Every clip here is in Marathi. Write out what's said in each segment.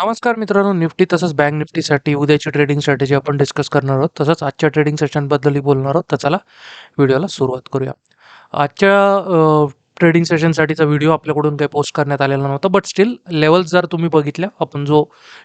नमस्कार मित्रांनो, निफ्टी तसंच बँक निफ्टीसाठी उद्याची ट्रेडिंग स्ट्रॅटेजी आपण डिस्कस करणार आहोत. तसंच आजच्या ट्रेडिंग सेशनबद्दलही बोलणार आहोत. तर चला व्हिडिओला सुरुवात करूया. आजच्या ट्रेडिंग सेशनसाठीचा व्हिडिओ आपल्याकडून काही पोस्ट करण्यात आलेला नव्हता, बट स्टील लेवल्स जर तुम्ही बघितल्या, आपण जो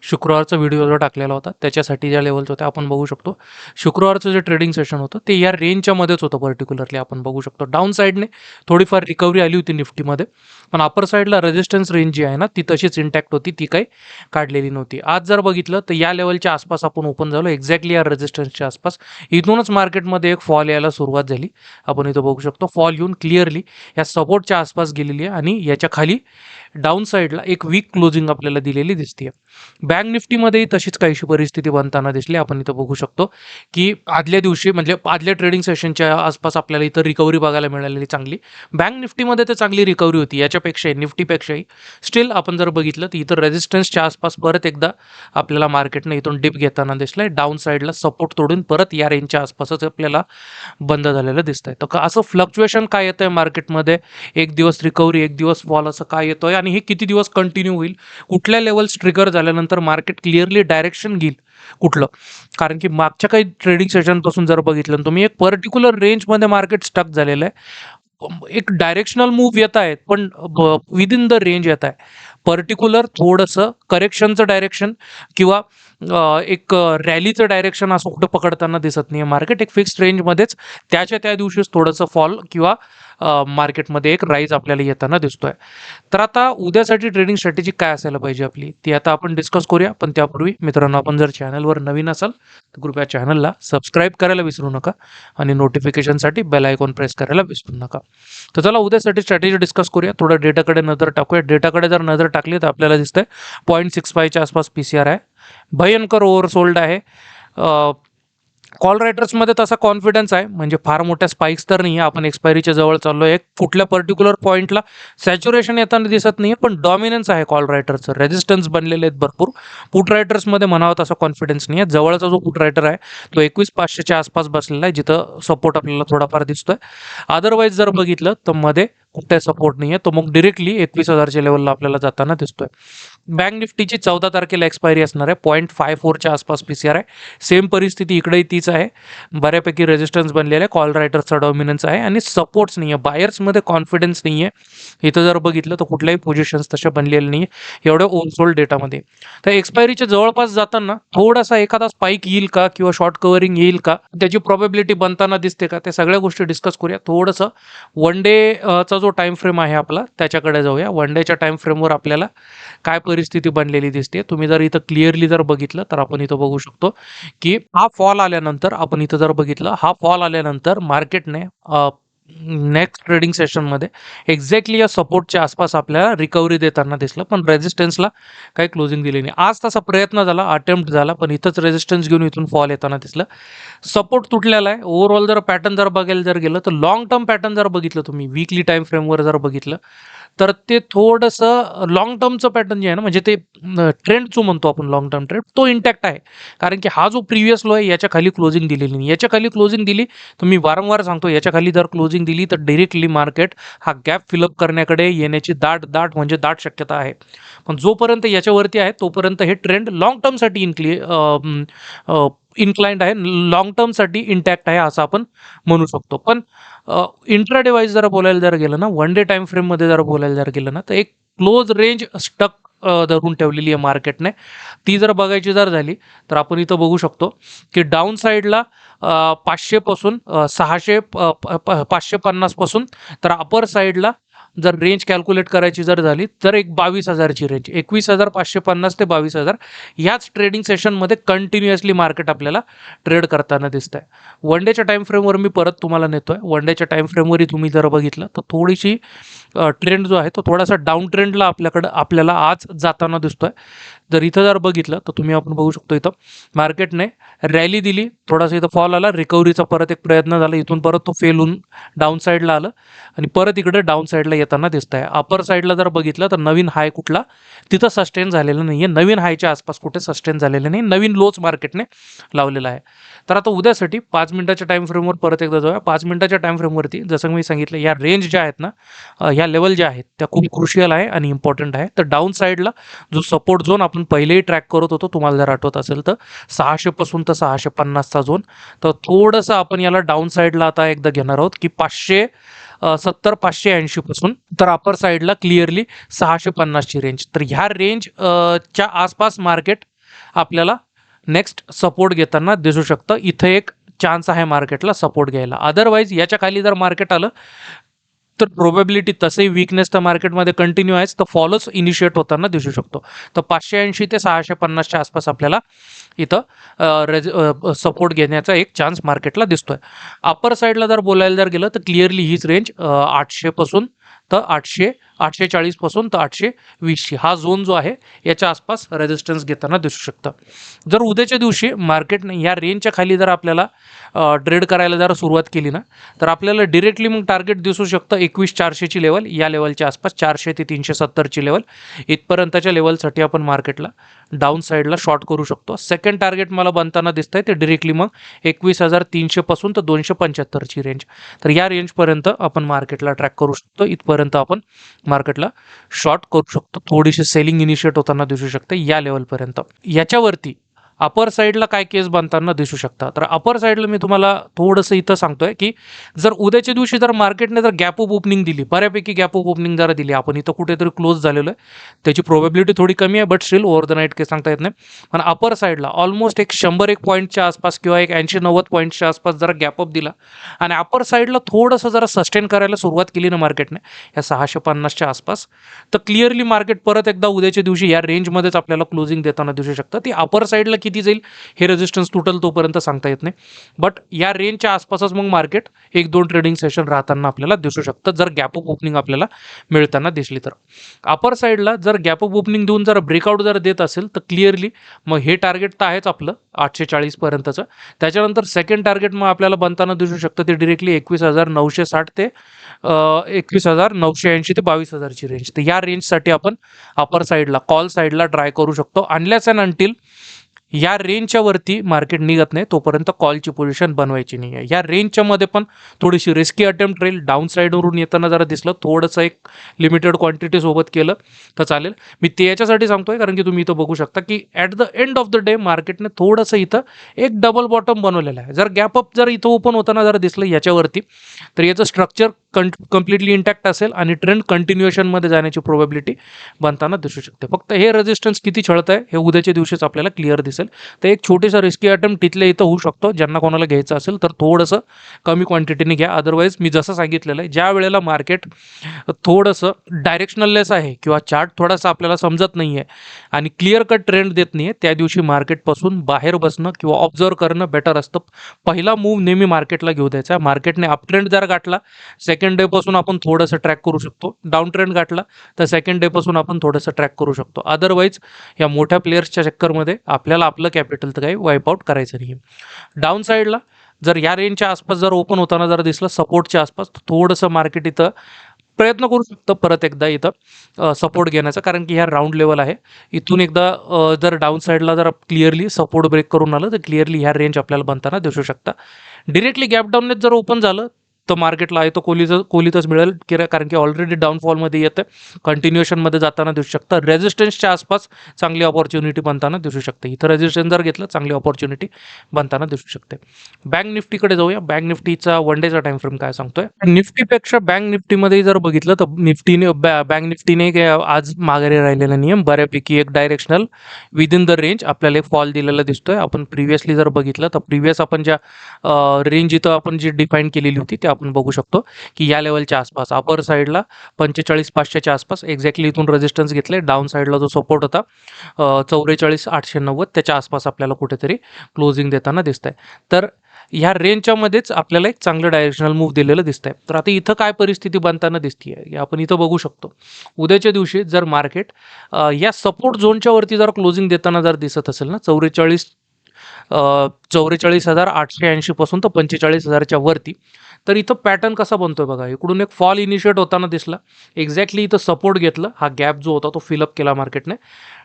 शुक्रवारचा व्हिडिओ जो टाकलेला होता त्याच्यासाठी ज्या लेवल्स होत्या आपण बघू शकतो. शुक्रवारचं जे ट्रेडिंग सेशन होतं ते या रेंजच्या मध्येच होतं. पर्टिक्युलरली आपण बघू शकतो डाऊन साईडने थोडीफार रिकव्हरी आली होती निफ्टीमध्ये, पण अपर साईडला रेजिस्टन्स रेंज जी आहे ना ती तशीच इंटॅक्ट होती, ती काही काढलेली नव्हती. आज जर बघितलं तर या लेवलच्या आसपास आपण ओपन झालो, एक्झॅक्टली या रेजिस्टन्सच्या आसपास. इथूनच मार्केटमध्ये एक फॉल यायला सुरुवात झाली. आपण इथं बघू शकतो फॉल येऊन क्लिअरली या सपोर्टच्या आसपास गेलेली आहे आणि याच्या खाली डाऊन साईडला एक वीक क्लोजिंग आपल्याला दिलेली दिसते. बँक निफ्टीमध्येही तशीच काहीशी परिस्थिती बनताना दिसली. आपण इथं बघू शकतो की आदल्या दिवशी म्हणजे आदल्या ट्रेडिंग सेशनच्या आसपास आपल्याला इथं रिकव्हरी बघायला मिळालेली चांगली. बँक निफ्टीमध्ये तर चांगली रिकव्हरी होती, याच्यापेक्षाही निफ्टीपेक्षाही. स्टील आपण जर बघितलं तर इथं रेजिस्टन्सच्या आसपास परत एकदा आपल्याला मार्केटने इथून डिप घेताना दिसलंय. डाऊन साईडला सपोर्ट तोडून परत या रेंजच्या आसपासच आपल्याला बंद झालेलं दिसतंय. तर असं फ्लक्च्युएशन काय येतंय मार्केटमध्ये, एक दिवस रिकव्हरी एक दिवस फॉल, असं काय येतोय आणि हे किती दिवस कंटिन्यू होईल, कुठल्या लेवल्स ट्रिगर झाल्यानंतर मार्केट क्लिअरली डायरेक्शन घेईल कुठलं. कारण की मागच्या काही ट्रेडिंग सेशनपासून जर बघितलं तुम्ही, एक पर्टिक्युलर रेंजमध्ये मार्केट स्टक झालेलं आहे. एक डायरेक्शनल मूव्ह येत आहेत पण विदिन द रेंज येत आहे. पर्टिक्युलर थोडंसं करेक्शनचं डायरेक्शन किंवा एक रॅलीचं डायरेक्शन असं कुठं पकडताना दिसत नाही. मार्केट एक फिक्स्ड रेंजमध्येच त्याच्या त्या दिवशीच थोडंसं फॉल किंवा मार्केटमध्ये एक राईज आपल्याला येताना दिसतोय. तर आता उद्यासाठी ट्रेडिंग स्ट्रॅटेजी काय असायला पाहिजे आपली, ती आता आपण डिस्कस करूया. पण त्यापूर्वी मित्रांनो, आपण जर चॅनलवर नवीन असाल तर कृपया चॅनलला सबस्क्राईब करायला विसरू नका आणि नोटिफिकेशनसाठी बेल आयकॉन प्रेस करायला विसरू नका. तर चला उद्यासाठी स्ट्रॅटेजी डिस्कस करूया. थोडं डेटाकडे नजर टाकूया. डेटाकडे जर नजर टाकली तर आपल्याला दिसतंय 0.65च्या आसपास PCR आहे. भयंकर ओव्हरसोल्ड आहे. कॉल रायटर्समध्ये तसा कॉन्फिडन्स आहे, म्हणजे फार मोठ्या स्पाइक्स तर नाही आहे. आपण एक्सपायरीच्या जवळ चाललो आहे. कुठल्या पर्टिक्युलर पॉईंटला सॅच्युरेशन येताना दिसत नाही, पण डॉमिनन्स आहे कॉल रायटरचं. रेजिस्टन्स बनलेले आहेत भरपूर. पुट रायटर्समध्ये म्हणावं तसा कॉन्फिडन्स नाही आहे. जवळचा जो पुट रायटर आहे तो 21,500च्या आसपास बसलेला आहे, जिथं सपोर्ट आपल्याला थोडाफार दिसतोय. अदरवाईज जर बघितलं तर मध्ये कुठे सपोर्ट नाही आहे, तो मग डिरेक्टली 21,000च्या लेवलला आपल्याला जाताना दिसतोय. बँक निफ्टीची 14 तारखेला एक्सपायरी असणार आहे. 0.54च्या आसपास PCR आहे. सेम परिस्थिती इकडेही तीच आहे. बऱ्यापैकी रेजिस्टन्स बनलेला आहे, कॉल रायटर्सचा डॉमिनन्स आहे आणि सपोर्ट्स नाही आहे. बायर्समध्ये कॉन्फिडन्स नाही आहे. इथं जर बघितलं तर कुठल्याही पोझिशन्स तशा बनलेल्या नाही आहे एवढ्या ओव्हरसोल्ड डेटामध्ये. तर एक्सपायरीच्या जवळपास जाताना थोडासा एखादा स्पाइक येईल का किंवा शॉर्ट कव्हरिंग येईल का, त्याची प्रोबॅबिलिटी बनताना दिसते का, त्या सगळ्या गोष्टी डिस्कस करूया. थोडंसं वन डेचा जो टाइम फ्रेम आहे आपला त्याच्याकडे जाऊया. वन डेच्या टाइम फ्रेमवर आपल्याला काय परिस्थिती बनलेली दिसते. तुम्ही जर इथं क्लिअरली जर बघितलं तर आपण इथं बघू शकतो की हा फॉल आल्यानंतर, आपण इथं जर बघितलं हा फॉल आल्यानंतर मार्केटने नेक्स्ट ट्रेडिंग सेशनमध्ये एक्झॅक्टली या सपोर्टच्या आसपास आपल्याला रिकव्हरी देताना दिसलं, पण रेजिस्टन्सला काही क्लोजिंग दिली नाही. आज तसा प्रयत्न झाला, अटेम्प्ट झाला, पण इथंच रेजिस्टन्स घेऊन इथून फॉल येताना दिसलं. सपोर्ट तुटलेला आहे. ओव्हरऑल जर पॅटर्न जर बघायला जर गेलं तर लॉंग टर्म पॅटर्न जर बघितलं तुम्ही, वीकली टाइम फ्रेमवर जर बघितलं तर ते थोडंसं लॉंग टर्मचं पॅटर्न जे आहे ना, म्हणजे ते ट्रेंड जो म्हणतो आपण लॉंग टर्म ट्रेंड, तो इंटॅक्ट आहे. कारण की हा जो प्रिव्हियस लो आहे याच्या खाली क्लोजिंग दिलेली नाही. याच्या खाली क्लोजिंग दिली तर मी वारंवार सांगतो, याच्या खाली जर क्लोजिंग दिली तर डायरेक्टली मार्केट हा गॅप फिलअप करण्याकडे येण्याची दाट म्हणजे दाट शक्यता आहे. पण जोपर्यंत याच्यावरती आहे तोपर्यंत हे ट्रेंड लॉंग टर्मसाठी इन्क्लाइंड आहे, लॉंग टर्मसाठी इंटॅक्ट आहे असं आपण म्हणू शकतो. पण इंट्राडे वाईज जर बोलायला जर गेलं ना, वन डे टाइम फ्रेममध्ये जर बोलायला जर गेलं ना, तर एक क्लोज रेंज स्टक धरून ठेवलेली आहे मार्केटने. ती जर बघायची जर झाली तर आपण इथं बघू शकतो की डाऊन साईडला 500 पासून 600 550 पासून, तर अपर साईडला जर रेंज कॅल्क्युलेट करायची जर झाली तर एक 22,000ची रेंज, 21,550 ते 22,000 याच ट्रेडिंग सेशनमध्ये कंटिन्युअसली मार्केट आपल्याला ट्रेड करताना दिसत आहे. वन डेच्या टाइम फ्रेमवर मी परत तुम्हाला नेतोय. वन डेच्या टाइम फ्रेमवरही तुम्ही जर बघितलं तर थोडीशी ट्रेंड जो आहे तो थोडासा डाऊन ट्रेंडला आपल्याला आज जाताना दिसतोय. जर इथं जर बघितलं तर तुम्ही आपण बघू शकतो इथं मार्केटने रॅली दिली, थोडासा इथं फॉल आला, रिकव्हरीचा परत एक प्रयत्न झाला, इथून परत तो फेल होऊन डाऊन साईडला आलं आणि परत इकडे डाऊन साईडला येताना दिसत आहे. अपर साईडला जर बघितलं तर नवीन हाय कुठला तिथं सस्टेन झालेलं नाहीये, नवीन हायच्या आसपास कुठे सस्टेन झालेलं नाही, नवीन लोच मार्केटने लावलेला आहे. तर आता उद्यासाठी 5 मिनिटाच्या टाइम फ्रेमवर परत एकदा जाऊया. 5 मिनिटाच्या टाइम फ्रेमवरती जसं मी सांगितलं, या रेंज ज्या आहेत ना, ह्या लेवल ज्या आहेत त्या खूप क्रुशियल आहे आणि इम्पॉर्टंट आहे. तर डाऊन साईडला जो सपोर्ट झोन आपण आपण पहिलेही ट्रॅक करत होतो, तुम्हाला जर आठवत असेल तर 600 पासून तर 650चा झोन. तर थोडंसं आपण याला डाऊन साईडला आता एकदा घेणार आहोत की 570 580 पासून तर अपर साईडला क्लिअरली 650 ची रेंज. तर ह्या रेंज च्या आसपास मार्केट आपल्याला नेक्स्ट सपोर्ट घेताना दिसू शकतं. इथं एक चान्स आहे मार्केटला सपोर्ट घ्यायला. अदरवाईज याच्या खाली जर मार्केट आलं तर प्रोबॅबिलिटी तसंही वीकनेस तर मार्केटमध्ये कंटिन्यू आहेच, तर फॉलोच इनिशिएट होताना दिसू शकतो. तर 580 ते 650च्या आसपास आपल्याला इथं सपोर्ट घेण्याचा एक चान्स मार्केटला दिसतोय. अपर साईडला जर बोलायला जर गेलं तर क्लिअरली हीच रेंज 800 पासून तर 840 पासून तर 820 हा झोन जो आहे याच्या आसपास रेजिस्टन्स घेताना दिसू शकतं. जर उद्याच्या दिवशी मार्केटने या रेंजच्या खाली जर आपल्याला ट्रेड करायला जर सुरुवात केली ना, तर आपल्याला डिरेक्टली मग टार्गेट दिसू शकतं 21,400ची लेवल, या लेवलच्या आसपास 400 ते 370ची लेवल. इथपर्यंतच्या लेवलसाठी आपण मार्केटला डाऊन साईडला शॉर्ट करू शकतो. सेकंड टार्गेट मला बनताना दिसतंय ते डिरेक्टली मग 21,300 पासून तर 275ची रेंज. तर या रेंजपर्यंत आपण मार्केटला ट्रॅक करू शकतो. इथपर्यंत आपण मार्केटला शॉर्ट करू शकतो. थोडीशी सेलिंग इनिशिएट होताना दिसू शकते या लेवलपर्यंत. याच्यावरती अपर साईडला काय केस बनताना दिसू शकतात. तर अपर साईडला मी तुम्हाला थोडंसं इथं सांगतोय की जर उद्याच्या दिवशी जर मार्केटने जर गॅप अप ओपनिंग दिली, बऱ्यापैकी गॅप अप ओपनिंग जरा दिली, आपण इथं कुठेतरी क्लोज झालेलो आहे, त्याची प्रोबॅबिलिटी थोडी कमी आहे, but still over the night काही सांगता येत नाही. पण अपर साईडला ऑलमोस्ट एक 100 पॉईंटच्या आसपास किंवा एक 80-90 पॉईंटच्या आसपास जरा गॅप अप दिला आणि अपर साईडला थोडंसं जरा सस्टेन करायला सुरुवात केली ना मार्केटने या 650च्या आसपास, तर क्लिअरली मार्केट परत एकदा उद्याच्या दिवशी या रेंजमध्येच आपल्याला क्लोजिंग देताना दिसू शकतं. ती अपर साईडला किती जाईल हे रेजिस्टन्स तुटल तोपर्यंत सांगता येत नाही, बट या रेंजच्या आसपासच मग मार्केट 1-2 ट्रेडिंग सेशन राहताना आपल्याला दिसू शकतं जर गॅप अप ओपनिंग आपल्याला मिळताना दिसली तर. अपर साईडला जर गॅप अप ओपनिंग देऊन जर ब्रेकआउट जर देत असेल तर क्लिअरली मग हे टार्गेट तर आहेच आपलं 840 पर्यंतचं. त्याच्यानंतर सेकंड टार्गेट मग आपल्याला बनताना दिसू शकतं ते डिरेक्टली 21,960 ते 21,980 ते 22,000ची रेंज. तर या रेंजसाठी आपण अपर साईडला कॉल साईडला ट्राय करू शकतो. अनलेस अँड अंटिल या रेंजच्या वरती मार्केट निघत नाही तोपर्यंत कॉलची पोझिशन बनवायची नाही आहे. या रेंजच्या मध्ये पण थोडीशी रिस्की अटेम्प्ट राहील. डाऊन साईडवरून येताना जरा दिसलं थोडंसं एक लिमिटेड क्वांटिटी सोबत केलं तर चालेल. मी ते याच्यासाठी सांगतोय कारण की तुम्ही इथं बघू शकता की at the end of the day मार्केटने थोडंसं इथं एक डबल बॉटम बनवलेलं आहे. जर गॅप अप जर इथं ओपन होताना जर दिसलं याच्यावरती तर याचं स्ट्रक्चर कम्प्लिटली इंटॅक्ट असेल आणि ट्रेंड कंटिन्युएशनमध्ये जाण्याची प्रोबॅबिलिटी बनताना दिसू शकते. फक्त हे रेजिस्टन्स किती छळत आहे हे उद्याच्या दिवशीच आपल्याला क्लिअर दिसेल. तर एक छोटीसा रिस्की अटेम्प्ट तिथल्या इथं होऊ शकतो. ज्यांना कोणाला घ्यायचं असेल तर थोडंसं कमी क्वांटिटीने घ्या. अदरवाईज मी जसं सांगितलेलं आहे ज्या वेळेला मार्केट थोडंसं डायरेक्शनलेस आहे किंवा चार्ट थोडासा आपल्याला समजत नाही आहे आणि क्लिअर कट ट्रेंड देत नाही आहे त्या दिवशी मार्केटपासून बाहेर बसणं किंवा ऑब्झर्व करणं बेटर असतं. पहिला मूव्ह नेहमी मार्केटला घेऊ द्यायचा. मार्केटने अप ट्रेंड जर गाठला सेकंड डे पासून आपण थोडंसं ट्रॅक करू शकतो. डाऊन ट्रेंड गाठला तर सेकंड डे पासून आपण थोडंसं ट्रॅक करू शकतो. अदरवाईज या मोठ्या प्लेयर्सच्या चक्करमध्ये आपल्याला आपलं कॅपिटल तर काही वाईप आउट करायचं नाही. डाऊन साईडला जर या रेंजच्या आसपास जर ओपन होताना जर दिसलं सपोर्टच्या आसपास तर थोडंसं मार्केट इथं प्रयत्न करू शकतो परत एकदा इथं सपोर्ट घेण्याचा, कारण की ह्या राऊंड लेवल आहे. इथून एकदा जर डाऊन साईडला जर क्लिअरली सपोर्ट ब्रेक करून आलं तर क्लिअरली ह्या रेंज आपल्याला बनताना दिसू शकता. डिरेक्टली गॅप डाऊननेच जर ओपन झालं तर मार्केटला आहे तो कोलीतच मिळेल कारण की ऑलरेडी डाऊनफॉलमध्ये येतं. कंटिन्युएशनमध्ये जाताना दिसू शकतं. रेजिस्टन्सच्या आसपास चांगली ऑपॉर्च्युनिटी बनताना दिसू शकते. इथं रेजिस्टन्स जर घेतलं चांगली ऑपॉर्च्युनिटी बनताना दिसू शकते. बँक निफ्टीकडे जाऊया. बँक निफ्टीचा वन डेचा टाइम फ्रेम काय सांगतोय. निफ्टीपेक्षा बँक निफ्टीमध्ये जर बघितलं तर बँक निफ्टीने आज माघारी राहिलेला नियम बऱ्यापैकी एक डायरेक्शनल विदिन द रेंज आपल्याला एक फॉल दिलेला दिसतोय. आपण प्रिव्हियसली जर बघितलं तर प्रिव्हियस आपण ज्या रेंज इथं आपण जी डिफाईन केलेली होती ते आपण बघू शकतो की या लेवलच्या आसपास अपर साईडला 45,500च्या आसपास एक्झॅक्टली इथून रेजिस्टन्स घेतले. डाऊन साईडला जो सपोर्ट होता 44,890 त्याच्या आसपास आपल्याला कुठेतरी क्लोजिंग देताना दिसतंय. तर ह्या रेंजच्या मध्येच आपल्याला एक चांगलं डायरेक्शनल मूव्ह दिलेलं दिसतंय. तर आता इथं काय परिस्थिती बनताना दिसतीये आपण इथं बघू शकतो. उद्याच्या दिवशी जर मार्केट या सपोर्ट झोनच्या वरती जर क्लोजिंग देताना जर दिसत असेल ना 44,880 पासून तर 45,000च्या वरती, तर इथं पॅटर्न कसा बनतोय बघा. इकडून एक फॉल इनिशिएट होताना दिसला. एक्झॅक्टली इथं सपोर्ट घेतलं. हा गॅप जो होता तो फिलअप केला मार्केटने.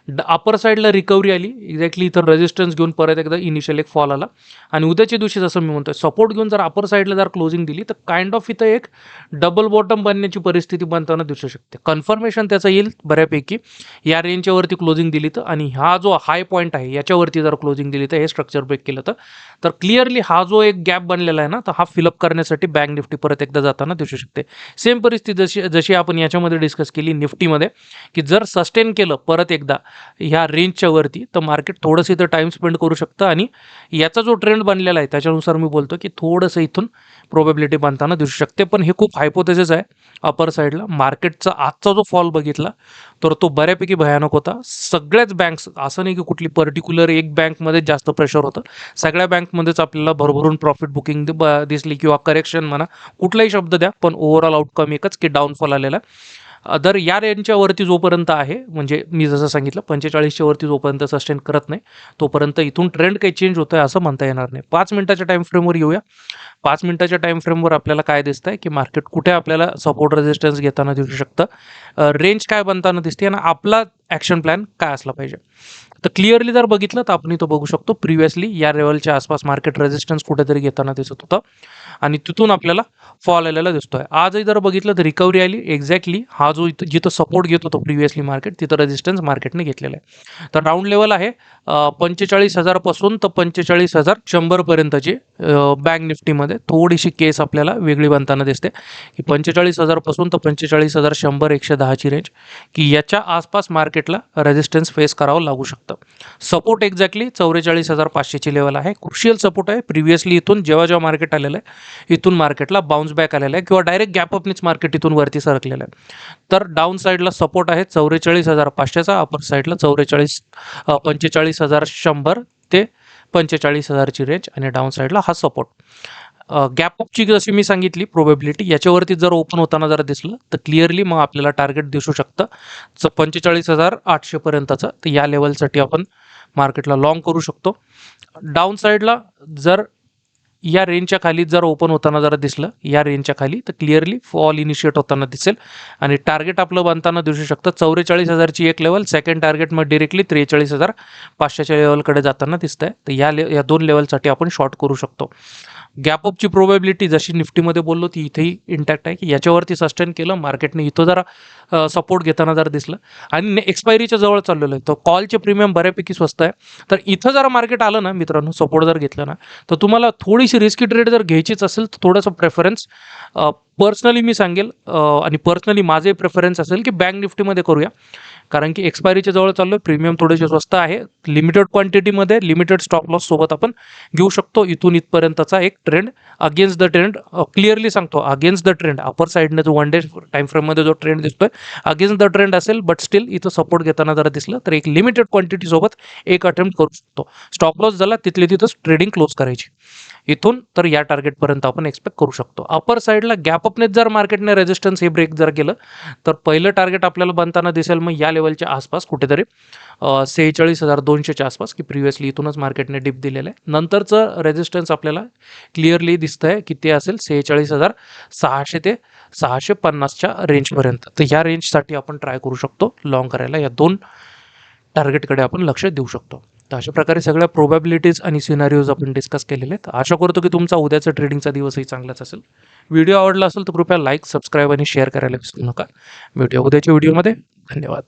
अपर साईडला रिकव्हरी आली, एक्झॅक्टली इथं रेजिस्टन्स घेऊन परत एकदा इनिशियल एक फॉल आला आणि उद्याच्या दिवशी जसं मी म्हणतोय सपोर्ट घेऊन जर अपर साईडला जर क्लोजिंग दिली तर काइंड ऑफ इथं एक डबल बॉटम बनण्याची परिस्थिती बनताना दिसू शकते. कन्फर्मेशन त्याचं येईल बऱ्यापैकी या रेंजच्या वरती क्लोजिंग दिली तर, आणि हा जो हाय पॉईंट आहे याच्यावरती जर क्लोजिंग दिली तर हे स्ट्रक्चर ब्रेक केलं तर क्लिअरली हा जो एक गॅप बनलेला आहे ना, तर हा फिलअप करण्यासाठी बँक निफ्टी परत एकदा जाताना दिसू शकते. सेम परिस्थिती जशी आपण याच्यामध्ये डिस्कस केली निफ्टीमध्ये, की जर सस्टेन केलं परत एकदा ह्या रेंजच्या वरती तर मार्केट थोडंसं इथं टाइम स्पेंड करू शकतं, आणि याचा जो ट्रेंड बनलेला आहे त्याच्यानुसार मी बोलतो की थोडंसं इथून प्रोबॅबिलिटी बनताना दिसू शकते. पण हे खूप हायपोथेसिस आहे. अपर साईडला मार्केटचा आजचा जो फॉल बघितला तर तो बऱ्यापैकी भयानक होता. सगळ्याच बँक्स, असं नाही की कुठली पर्टिक्युलर एक बँकमध्ये जास्त प्रेशर होतं, सगळ्या बँकमध्येच आपल्याला भरभरून प्रॉफिट बुकिंग दिसली किंवा करेक्शन म्हणा, कुठलाही शब्द द्या, पण ओव्हरऑल आउटकम एकच की डाऊनफॉल आलेला. दर या रेंजच्या वरती जोपर्यंत आहे, म्हणजे मी जसं सांगितलं 45च्या वरती जोपर्यंत सस्टेन करत नाही तोपर्यंत इथून ट्रेंड काही चेंज होतोय असं म्हणता येणार नाही. 5 मिनिटाच्या टाइम फ्रेमवर येऊया. 5 मिनिटाच्या टाइम फ्रेमवर आपल्याला काय दिसतंय की मार्केट कुठे आपल्याला सपोर्ट रेजिस्टन्स घेताना दिसू शकतं, रेंज काय बनताना दिसते, आणि आपला ॲक्शन प्लॅन काय असला पाहिजे. तर क्लिअरली जर बघितलं तर आपण इथं बघू शकतो प्रिव्हियसली या लेवलच्या आसपास मार्केट रेजिस्टन्स कुठेतरी घेताना दिसत होतं आणि तिथून आपल्याला फॉल आलेला दिसतोय. आजही जर बघितलं तर रिकव्हरी आली. एक्झॅक्टली हा जो इथं जिथं सपोर्ट घेत होतं प्रिव्हियसली मार्केट, तिथं रेजिस्टन्स मार्केटने घेतलेला आहे. तर राऊंड लेवल आहे 45,000 पासून तर 45,100 पर्यंतची बँक निफ्टीमध्ये थोडीशी केस आपल्याला वेगळी बनताना दिसते, की 45,000 पासून तर 45,100 110ची रेंज, की याच्या आसपास मार्केटला रेजिस्टन्स फेस करावं लागू शकतं. सपोर्ट एक्झॅक्टली 44,500ची लेवल आहे. क्रुशियल सपोर्ट आहे. प्रिव्हियसली इथून जेव्हा मार्केट आलेलं आहे इथून मार्केटला बाउन्स बॅक आलेला आहे किंवा डायरेक्ट गॅप अपनीच मार्केट इथून वरती सरकलेलं आहे. तर डाऊन साईडला सपोर्ट आहे 44,500चा, अपर साईडला 45,100 ते 45,000ची रेंज, आणि डाऊन साईडला हा सपोर्ट. गॅप अपची जशी मी सांगितली प्रोबेबिलिटी याच्यावरती जर ओपन होताना जर दिसलं तर क्लिअरली मग आपल्याला टार्गेट दिसू शकतं 45,800 पर्यंतचं. तर या लेवलसाठी आपण मार्केटला लॉंग करू शकतो. डाऊन साईडला जर या रेंजच्या खाली जर ओपन होताना जरा दिसलं या रेंजच्या खाली तर क्लिअरली फॉल इनिशिएट होताना दिसेल, आणि टार्गेट आपलं बनताना दिसू शकतं 44,000ची एक लेवल, सेकंड टार्गेट मग डिरेक्टली 43,500च्या लेवलकडे जाताना दिसत आहे. तर या दोन लेवलसाठी आपण शॉर्ट करू शकतो. गॅपअपची प्रोबॅबिलिटी जशी निफ्टीमध्ये बोललो ती इथेही इंटॅक्ट आहे, की याच्यावरती सस्टेन केलं मार्केटने, इथं जरा सपोर्ट घेताना जर दिसलं आणि एक्सपायरीच्या जवळ चाललेलं आहे तर कॉलचे प्रीमियम बऱ्यापैकी स्वस्त आहे. तर इथं जर मार्केट आलं ना मित्रांनो, सपोर्ट जर घेतलं ना, तर तुम्हाला थोडीशी रिस्की ट्रेड जर घ्यायचीच असेल तर थोडंसं प्रेफरन्स पर्सनली मी सांगेल, आणि पर्सनली माझे प्रेफरन्स असेल की बँक निफ्टीमध्ये करूया, कारण की एक्सपायरीच्या जवळ चाललो आहे, प्रीमियम थोडेसे स्वस्त आहे, लिमिटेड क्वांटिटीमध्ये लिमिटेड स्टॉप लॉस सोबत आपण घेऊ शकतो. इथून इथपर्यंतचा एक trend against the trend, clearly सांगतो अगेन्स्ट द ट्रेंड, अपर साईडने जो 1 डे टाइम फ्रेममध्ये जो ट्रेंड दिसतोय अगेन्स्ट द ट्रेंड असेल, बट स्टील इथं सपोर्ट घेताना जर दिसलं तर एक लिमिटेड क्वांटिटी सोबत एक अटेम्प्ट करू शकतो. स्टॉप लॉस झाला तिथले तिथंच ट्रेडिंग क्लोज करायची. इथून तर या टार्गेटपर्यंत आपण एक्सपेक्ट करू शकतो. अपर साईडला गॅप अपनेच जर मार्केटने रेजिस्टन्स हे ब्रेक जर केलं तर पहिलं टार्गेट आपल्याला बनताना दिसेल मग या लेवलच्या आसपास कुठेतरी 46,200च्या आसपास, की प्रिव्हियसली इथूनच मार्केटने डिप दिलेलं आहे. नंतरचं रेजिस्टन्स आपल्याला क्लिअरली दिसतंय की ते असेल 46,600 ते 650च्या रेंजपर्यंत. तर ह्या रेंजसाठी आपण ट्राय करू शकतो लॉंग करायला. या दोन टार्गेटकडे आपण लक्ष देऊ शकतो. तर अशा प्रकारे सगळ्या प्रोबॅबिलिटीज आणि सिनारिओज आपण डिस्कस केलेले आहेत. आशा करतो की तुमचा उद्याचा ट्रेडिंगचा दिवसही चांगलाच असेल. व्हिडिओ आवडला असेल तर कृपया लाईक, सबस्क्राईब आणि शेअर करायला विसरू नका. भेटूया उद्याच्या व्हिडिओमध्ये. धन्यवाद.